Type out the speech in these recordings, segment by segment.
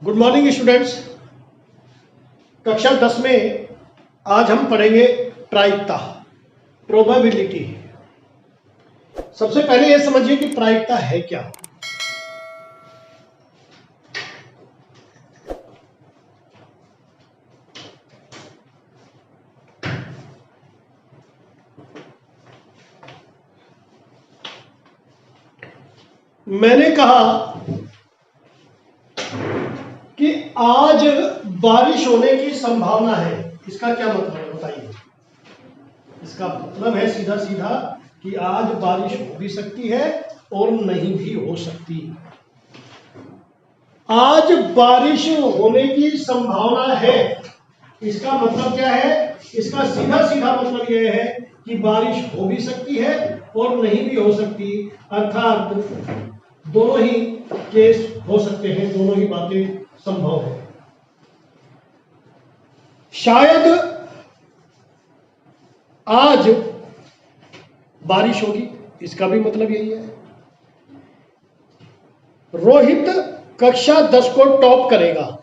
Good morning students. कक्षा 10 में आज हम पढ़ेंगे प्रायिकता, प्रोबेबिलिटी। सबसे पहले यह समझिए कि प्रायिकता है क्या। मैंने कहा कि आज बारिश होने की संभावना है। इसका क्या मतलब है बताइए। इसका मतलब है सीधा सीधा कि आज बारिश हो भी सकती है और नहीं भी हो सकती। आज बारिश होने की संभावना है, इसका मतलब क्या है? इसका सीधा सीधा मतलब यह है कि बारिश हो भी सकती है और नहीं भी हो सकती, अर्थात दोनों ही केस हो सकते हैं, दोनों ही बातें संभव है। शायद आज बारिश होगी, इसका भी मतलब यही है। रोहित कक्षा 10 को टॉप करेगा,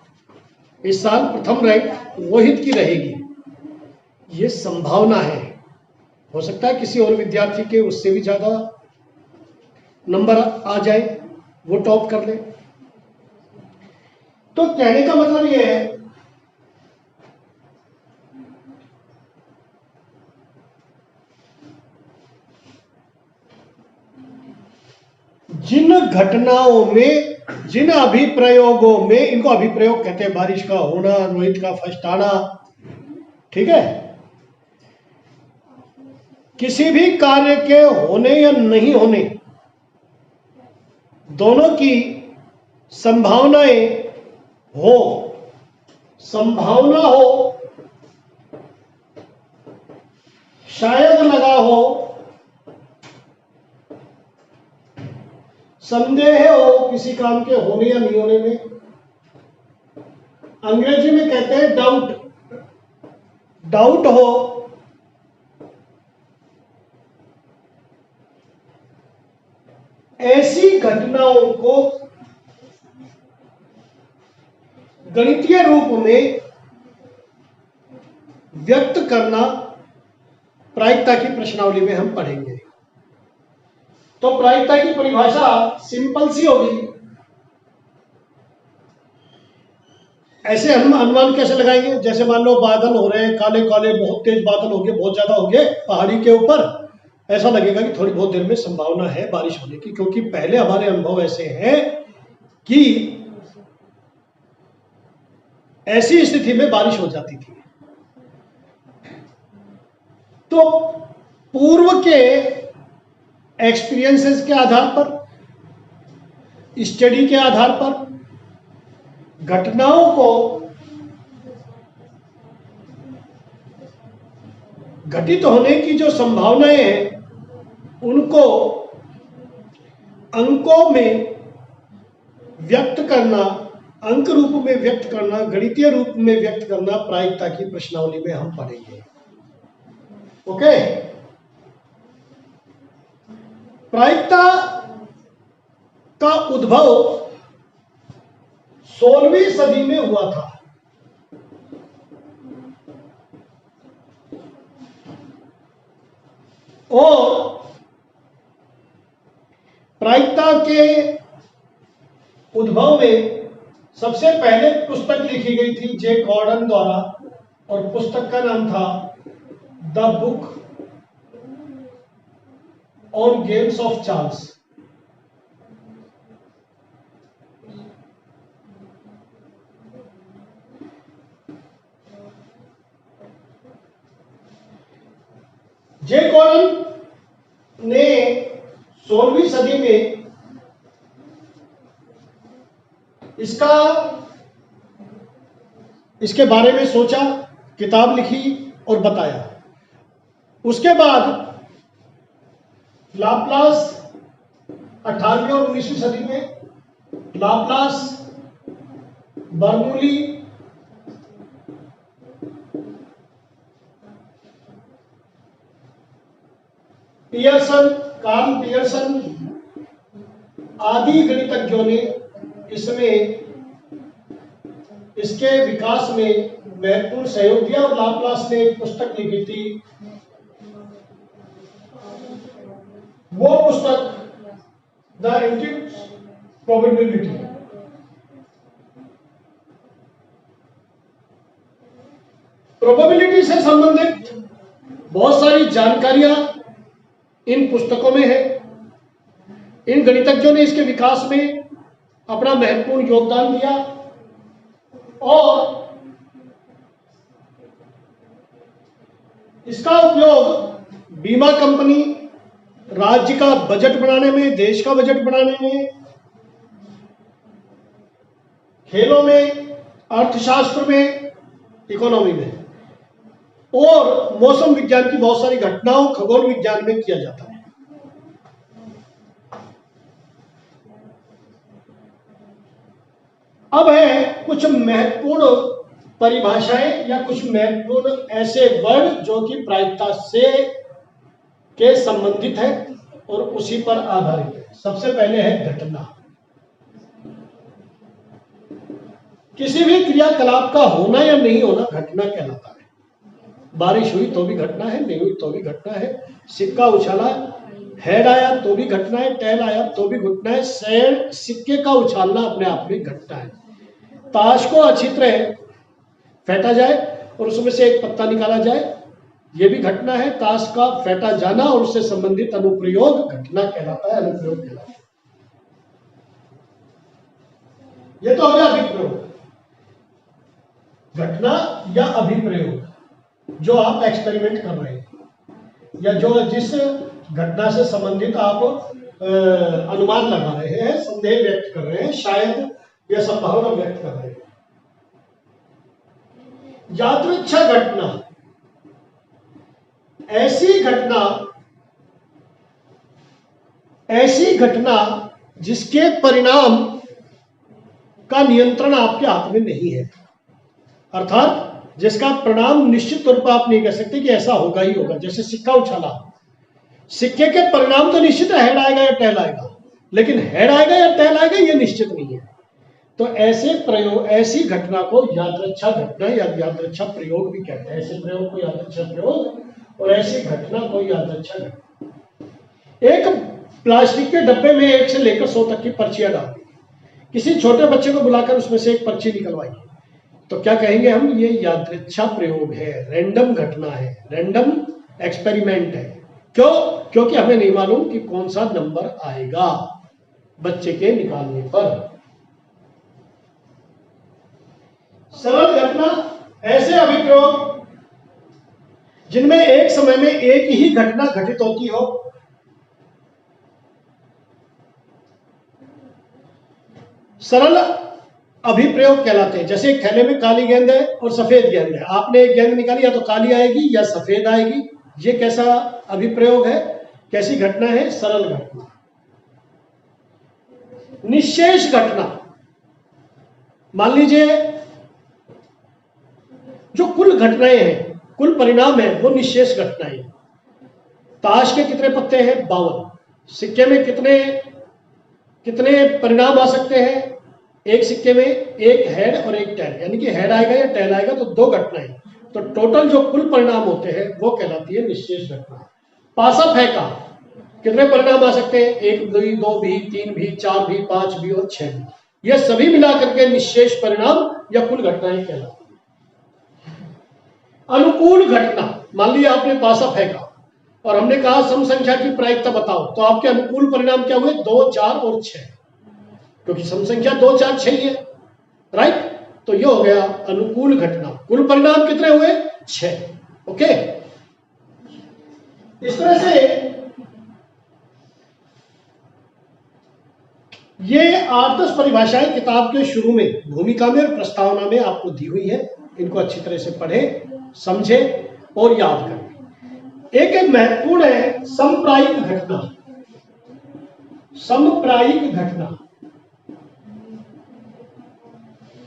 इस साल प्रथम रैंक रोहित की रहेगी, ये संभावना है। हो सकता है किसी और विद्यार्थी के उससे भी ज्यादा नंबर आ जाए, वो टॉप कर ले। तो कहने का मतलब यह है जिन घटनाओं में, जिन अभिप्रयोगों में, इनको अभिप्रयोग कहते हैं, बारिश का होना, रोहित का फर्स्ट आना, ठीक है, किसी भी कार्य के होने या नहीं होने, दोनों की संभावनाएं हो, संभावना हो, शायद लगा हो, संदेह हो किसी काम के होने या नहीं होने में। अंग्रेजी में कहते हैं डाउट, डाउट हो, ऐसी घटनाओं को गणितीय रूप में व्यक्त करना प्रायिकता की प्रश्नावली में हम पढ़ेंगे। तो प्रायिकता की परिभाषा सिंपल सी होगी। ऐसे हम अनुमान कैसे लगाएंगे? जैसे मान लो बादल हो रहे हैं, काले काले बहुत तेज बादल हो गए, बहुत ज्यादा हो गए पहाड़ी के ऊपर, ऐसा लगेगा कि थोड़ी बहुत देर में संभावना है बारिश होने की, क्योंकि पहले हमारे अनुभव ऐसे हैं कि ऐसी स्थिति में बारिश हो जाती थी। तो पूर्व के एक्सपीरियंसेस के आधार पर, स्टडी के आधार पर, घटनाओं को घटित होने की जो संभावनाएं हैं उनको अंकों में व्यक्त करना, अंक रूप में व्यक्त करना, गणितीय रूप में व्यक्त करना प्रायिकता की प्रश्नावली में हम पढ़ेंगे। ओके। प्रायिकता का उद्भव 16वीं सदी में हुआ था। और प्रायिकता के उद्भव में सबसे पहले पुस्तक लिखी गई थी जे गॉर्डन द्वारा, और पुस्तक का नाम था the book on games of chance. J Gordon ने 16वीं सदी में इसके बारे में सोचा, किताब लिखी और बताया। उसके बाद लाप्लास 18वीं और 19वीं सदी में, लाप्लास, बर्नूली, पियर्सन, कार्ल पियर्सन आदि गणितज्ञों ने इसमें इसके विकास में महत्वपूर्ण सहयोग दिया और लाप्लास ने एक पुस्तक लिखी थी, वो पुस्तक द इम्प्रोबेबिलिटी। प्रोबेबिलिटी से संबंधित बहुत सारी जानकारियां इन पुस्तकों में है। इन गणितज्ञों ने इसके विकास में अपना महत्वपूर्ण योगदान दिया और इसका उपयोग बीमा कंपनी, राज्य का बजट बनाने में, देश का बजट बनाने में, खेलों में, अर्थशास्त्र में, इकोनॉमी में और मौसम विज्ञान की बहुत सारी घटनाओं, खगोल विज्ञान में किया जाता है। अब है कुछ महत्वपूर्ण परिभाषाएं या कुछ महत्वपूर्ण ऐसे वर्ड जो कि प्रायिकता से के संबंधित है और उसी पर आधारित है। सबसे पहले है घटना। किसी भी क्रियाकलाप का होना या नहीं होना घटना कहलाता है। बारिश हुई तो भी घटना है, नहीं हुई तो भी घटना है। सिक्का उछाला, हेड आया तो भी घटना है, टेल आया तो भी घटना है। सिक्के का उछालना अपने आप में घटना है। ताश को अच्छी तरह फेंटा जाए और उसमें से एक पत्ता निकाला जाए, यह भी घटना है। ताश का फेंटा जाना और उससे संबंधित अनुप्रयोग घटना कहलाता है, अनुप्रयोग कहलाता है। यह तो हो गया अभिप्रयोग। घटना या अभिप्रयोग जो आप एक्सपेरिमेंट कर रहे हैं या जो जिस घटना से संबंधित आप अनुमान लगा रहे हैं, संदेह व्यक्त कर रहे हैं, शायद या संभावना व्यक्त कर रहे हैं। यादृच्छा घटना ऐसी घटना जिसके परिणाम का नियंत्रण आपके हाथ में नहीं है, अर्थात जिसका परिणाम निश्चित तौर पर आप नहीं कह सकते कि ऐसा होगा ही होगा। जैसे सिक्का उछाला, सिक्के के परिणाम तो निश्चित है, हेड आएगा या टेल आएगा, लेकिन हेड आएगा या टेल आएगा यह निश्चित नहीं है। तो ऐसे प्रयोग, ऐसी घटना को यादृच्छा घटना या यादृच्छा प्रयोग भी कहते हैं। ऐसे प्रयोग को यादृच्छा प्रयोग और ऐसी घटना को यादृच्छा घटना। एक प्लास्टिक के डब्बे में 1 से लेकर 100 तक की पर्चियां डाल दी, किसी छोटे बच्चे को बुलाकर उसमें से एक पर्ची निकलवाई, तो क्या कहेंगे हम? ये यादृच्छा प्रयोग है, रैंडम घटना है, रैंडम एक्सपेरिमेंट है। क्यों? क्योंकि हमें नहीं मालूम कि कौन सा नंबर आएगा बच्चे के निकालने पर। सरल घटना ऐसे अभिप्रयोग जिनमें एक समय में एक ही घटना घटित होती हो। सरल अभिप्रयोग कहलाते हैं। जैसे एक थैले में काली गेंद है और सफेद गेंद है, आपने एक गेंद निकाली, या तो काली आएगी या सफेद आएगी। ये कैसा अभिप्रयोग है, कैसी घटना है? सरल घटना। निश्शेष घटना, मान लीजिए जो कुल घटनाएं हैं, कुल परिणाम है, वो निश्शेष घटनाएं। ताश के कितने पत्ते हैं? 52। सिक्के में कितने परिणाम आ सकते हैं? एक सिक्के में एक हेड और एक टेल, यानी कि हेड आएगा या टेल आएगा तो 2 घटनाएं। तो टोटल जो कुल परिणाम होते हैं वो कहलाती है निश्शेष घटना। पासा फेंका, कितने परिणाम आ सकते हैं? 1 भी, 2 भी, 3 भी, 4 भी, 5 भी और 6 भी। ये सभी मिलाकर के निश्शेष परिणाम या कुल घटनाएं कहलाती है। अनुकूल घटना, मान लीजिए आपने पासा फेंका और हमने कहा सम संख्या की प्रायिकता बताओ, तो आपके अनुकूल परिणाम क्या हुए? 2, 4 और 6, क्योंकि सम संख्या 2, 4, 6 ही है, राइट? तो ये हो गया अनुकूल घटना। कुल परिणाम कितने हुए? 6। ओके, इस तरह से ये 8-10 परिभाषाएं किताब के शुरू में, भूमिका में और प्रस्तावना में आपको दी हुई है। इनको अच्छी तरह से पढ़ें, समझें और याद करें। एक महत्वपूर्ण है समप्रायिक घटना। समप्रायिक घटना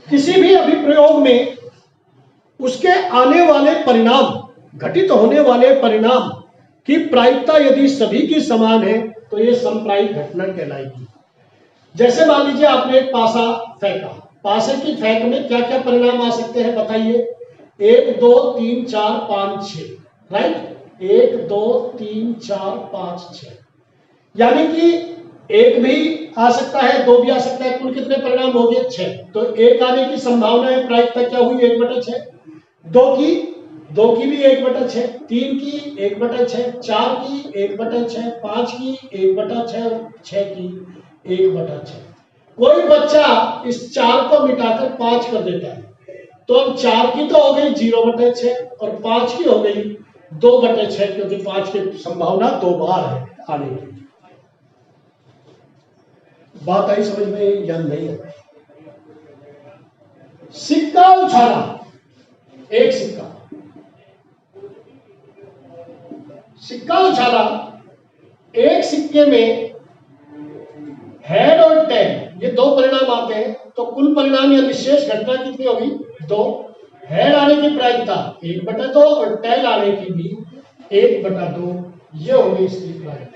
किसी भी अभिप्रयोग में उसके आने वाले परिणाम, घटित होने वाले परिणाम की प्रायिकता यदि सभी की समान है तो यह समप्रायिक घटना कहलाएगी। जैसे मान लीजिए आपने एक पासा फेंका, पासे की फेंक में क्या क्या परिणाम आ सकते हैं बताइए। 1 2 3 4 5 6, राइट। 1 2 3 4 5 6, यानी कि एक भी आ सकता है, दो भी आ सकता है। कुल कितने परिणाम हो गए? 6। तो एक आने की संभावना है, प्रायिकता क्या हुई? 1/6। दो की भी 1/6, 3 की 1/6, 4 की 1/6, 5 की 1/6 और 6 की 1/6। कोई बच्चा इस 4 को मिटाकर 5 कर देता है, तो अब 4 की तो हो गई 0/6 और 5 की हो गई 2/6, क्योंकि 5 की संभावना 2 बार है आने की। बात आई समझ में या नहीं है? सिक्का उछाला, एक सिक्का उछाला, एक सिक्के में हेड और टेल, ये दो परिणाम आते हैं, तो कुल परिणाम या विशेष घटना कितनी होगी? 2। हेड आने की प्रायिकता 1/2 और टेल आने की भी 1/2, ये होगी इसकी प्रायिकता।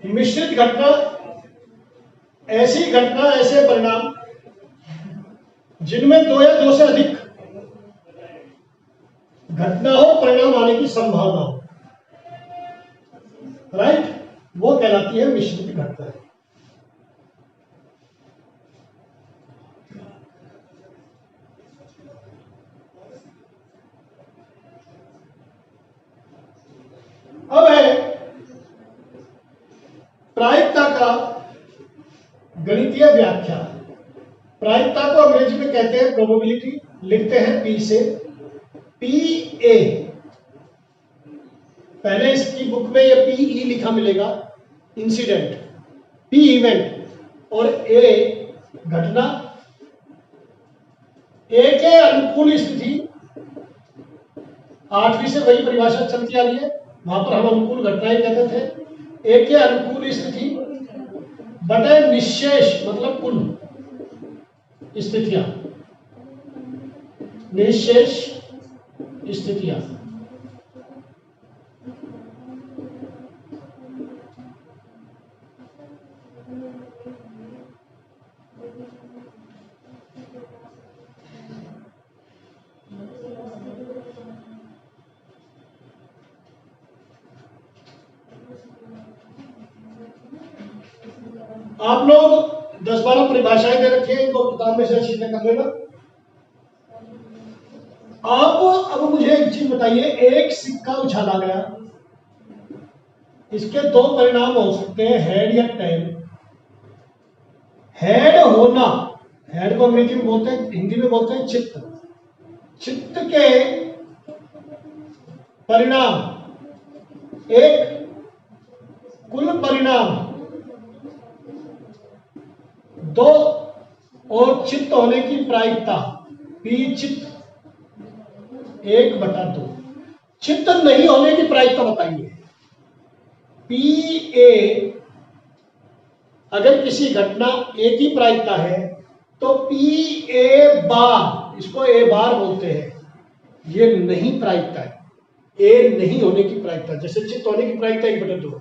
मिश्रित घटना, ऐसी घटना, ऐसे परिणाम जिनमें 2 या 2 से अधिक घटना हो, परिणाम आने की संभावना हो, राइट, वो कहलाती है मिश्रित घटना। अब है प्रायिकता का गणितीय व्याख्या। प्रायिकता को अंग्रेजी में कहते हैं प्रोबेबिलिटी, लिखते हैं पी से। पी ए, पहले इसकी बुक में ये पी ई लिखा मिलेगा, इंसिडेंट, पी इवेंट और ए घटना। ए के अनुकूल स्थिति, 8वीं से वही परिभाषा चलती आ रही है, वहां पर हम अनुकूल घटनाएं कहते थे। ए के अनुकूल स्थिति बटे निशेष, मतलब कुल स्थितियां, निशेष स्थितियां। आप लोग 10-12 परिभाषाएं दे रखी है, इनको किताब में से अच्छी से कर लेना। आप अब मुझे एक चीज बताइए, एक सिक्का उछाला गया, इसके 2 परिणाम हो सकते हैं, हेड या टेल। हेड होना, हेड को अंग्रेजी में बोलते हैं, हिंदी में बोलते हैं चित्त। चित्त के परिणाम, एक कुल परिणाम 2 और चित्त होने की प्रायिकता पी चित्त 1/2। चित्त नहीं होने की प्रायिकता बताइए। पी ए, अगर किसी घटना ए की प्रायिकता है तो पी ए बार, इसको ए बार बोलते हैं, ये नहीं प्रायिकता है, ए नहीं होने की प्रायिकता। जैसे चित्त होने की प्रायिकता 1/2,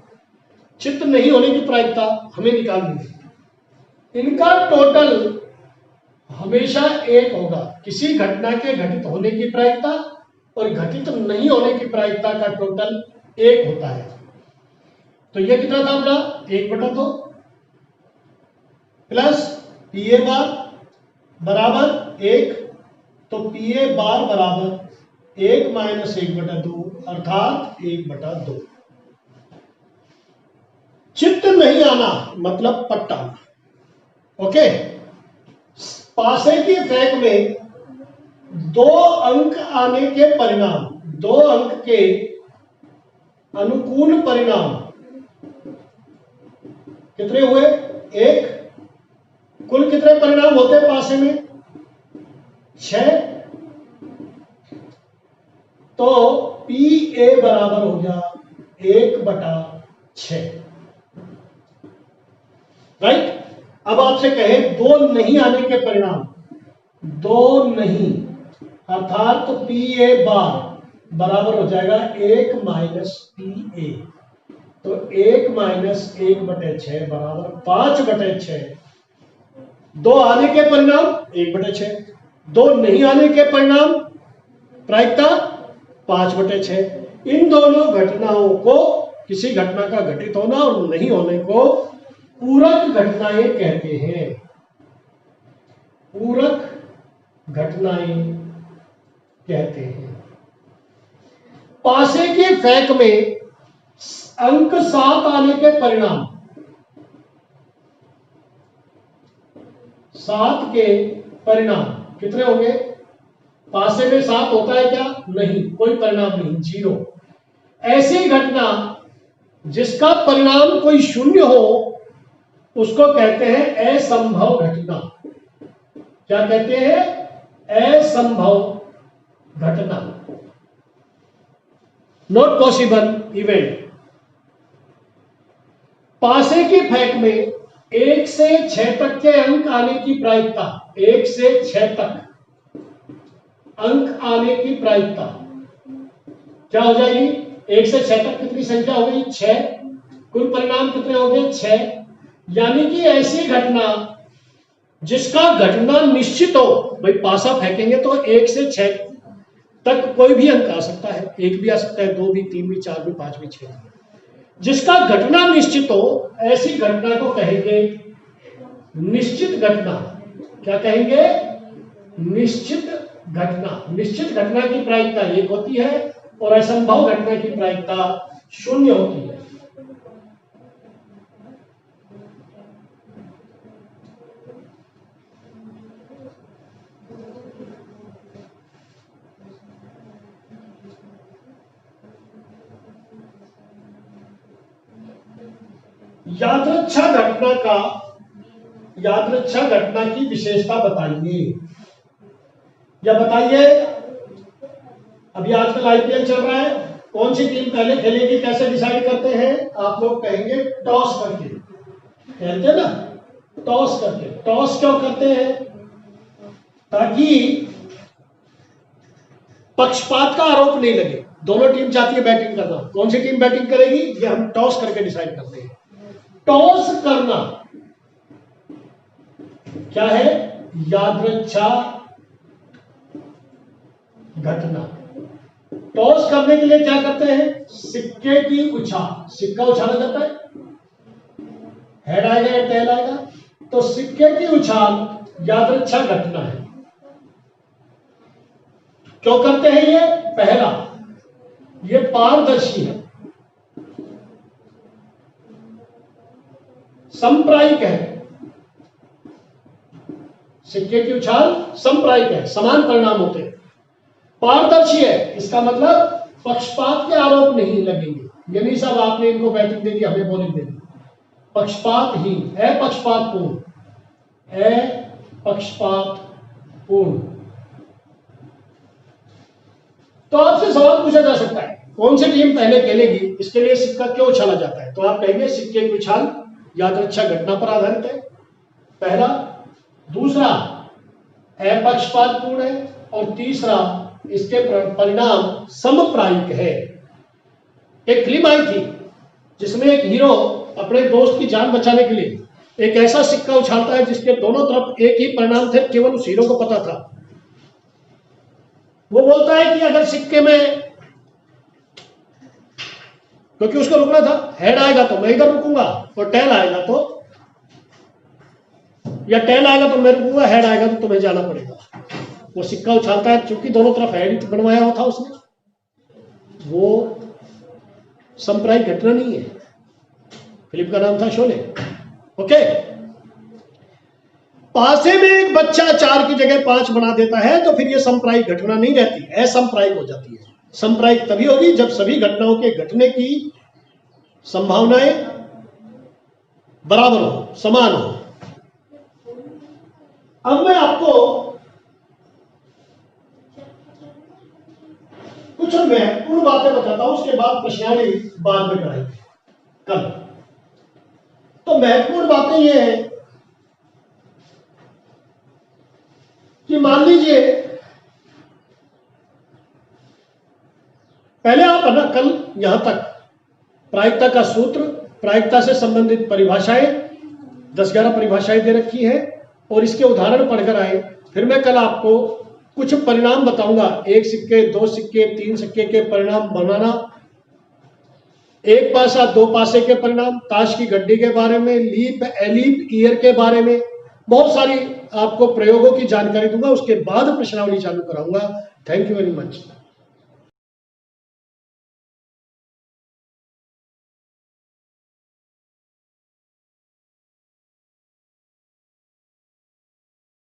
चित्त नहीं होने की प्रायिकता हमें निकालनी है। इनका टोटल हमेशा 1 होगा। किसी घटना के घटित होने की प्रायिकता और घटित नहीं होने की प्रायिकता का टोटल 1 होता है। तो ये कितना था अपना? 1/2 प्लस पी ए बार बराबर 1, तो पी ए बार बराबर 1 माइनस 1/2, अर्थात 1/2। चित्त नहीं आना मतलब पट्टा। ओके, पासे की फेंक में 2 अंक आने के परिणाम, 2 अंक के अनुकूल परिणाम कितने हुए? 1। कुल कितने परिणाम होते हैं पासे में? 6। तो पी ए बराबर हो गया 1/6। राइट। अब आपसे कहे दो नहीं आने के परिणाम, दो नहीं अर्थात पी ए बार बराबर हो जाएगा 1 माइनस पी ए। तो 1 माइनस 1/6 बराबर 5/6। दो आने के परिणाम 1/6, दो नहीं आने के परिणाम प्रायिकता 5/6। इन दोनों घटनाओं को, किसी घटना का घटित होना और नहीं होने को पूरक घटनाएं कहते हैं। पूरक घटनाएं कहते हैं। पासे के फेंक में अंक 7 आने के परिणाम, 7 के परिणाम कितने होंगे? पासे में 7 होता है क्या? नहीं, कोई परिणाम नहीं, 0। ऐसी घटना जिसका परिणाम कोई शून्य हो उसको कहते हैं असंभव घटना। क्या कहते हैं? असंभव घटना, नॉट पॉसिबल इवेंट। पासे की फेंक में 1 से 6 तक के अंक आने की प्रायिकता, 1 से 6 तक अंक आने की प्रायिकता क्या हो जाएगी? 1 से 6 तक कितनी संख्या हो गई? 6। कुल परिणाम कितने हो गए? 6। यानी कि ऐसी घटना जिसका घटना निश्चित हो, भाई पासा फेंकेंगे तो 1 से 6 तक कोई भी अंक आ सकता है, 1 भी आ सकता है, 2 भी, 3 भी, 4 भी, 5 भी, 6 भी। जिसका घटना निश्चित हो ऐसी घटना को कहेंगे निश्चित घटना। क्या कहेंगे? निश्चित घटना। निश्चित घटना की प्रायिकता 1 होती है और असंभव घटना की प्रायिकता 0 होती है। यादृच्छा घटना की विशेषता बताइए, या बताइए। अभी आजकल आईपीएल चल रहा है, कौन सी टीम पहले खेलेगी कैसे डिसाइड करते हैं? आप लोग कहेंगे टॉस करके, कहते हैं ना, टॉस करके। टॉस क्यों करते हैं? ताकि पक्षपात का आरोप नहीं लगे। दोनों टीम चाहती है बैटिंग करना, कौन सी टीम बैटिंग करेगी ये हम टॉस करके डिसाइड करते हैं। टॉस करना क्या है? यादृच्छा घटना। टॉस करने के लिए क्या करते हैं? सिक्के की उछाल, सिक्का उछाला जाता है, हेड आएगा या टेल आएगा, तो सिक्के की उछाल यादृच्छा घटना है। क्यों करते हैं ये? पहला, ये पारदर्शी है, संप्रायिक है। सिक्के की उछाल संप्रायिक है, समान परिणाम होते हैं। पारदर्शी है, इसका मतलब पक्षपात के आरोप नहीं लगेंगे। ये नहीं सब आपने इनको बैटिंग दे दी हमें बॉलिंग दे दी, पक्षपातहीन, अपक्षपातपूर्ण, अपक्षपातपूर्ण। तो आपसे सवाल पूछा जा सकता है कौन सी टीम पहले खेलेगी, इसके लिए सिक्का क्यों उछाला जाता है? तो आप कहेंगे सिक्के की उछाल यादृच्छा घटना पर आधारित है, पहला। दूसरा, अपक्षपातपूर्ण है, और तीसरा, इसके परिणाम समप्रायिक है। एक फिल्म आई थी जिसमें एक हीरो अपने दोस्त की जान बचाने के लिए एक ऐसा सिक्का उछालता है जिसके दोनों तरफ एक ही परिणाम थे, केवल उस हीरो को पता था। वो बोलता है कि अगर सिक्के में, क्योंकि उसको रुकना था, हेड आएगा तो मैं इधर रुकूंगा, और टेल आएगा तो, या टेल आएगा तो मैं रुकूंगा, हेड आएगा तो तुम्हें जाना पड़ेगा। वो सिक्का उछालता है, चूंकि दोनों तरफ हेड बनवाया हुआ था उसने, वो संप्रायिक घटना नहीं है। फिल्म का नाम था शोले। ओके। पासे में एक बच्चा 4 की जगह 5 बना देता है तो फिर ये संप्रायिक घटना नहीं रहती, असंप्रायिक हो जाती है। संप्रायिक तभी होगी जब सभी घटनाओं के घटने की संभावनाएं बराबर हो, समान हो। अब मैं आपको कुछ महत्वपूर्ण बातें बताता हूं, उसके बाद प्रश्नावली बाद में कराएंगे कल। तो तो महत्वपूर्ण बातें ये है कि मान लीजिए पहले आप है ना कल यहां तक प्रायिकता का सूत्र, प्रायिकता से संबंधित परिभाषाएं 10-11 परिभाषाएं दे रखी है और इसके उदाहरण पढ़कर आए। फिर मैं कल आपको कुछ परिणाम बताऊंगा, 1 सिक्के, 2 सिक्के, 3 सिक्के के परिणाम बनाना, 1 पासा 2 पासे के परिणाम, ताश की गड्डी के बारे में, लीप एलीप ईयर के बारे में, बहुत सारी आपको प्रयोगों की जानकारी दूंगा। उसके बाद प्रश्नावली चालू कराऊंगा। Thank you very much.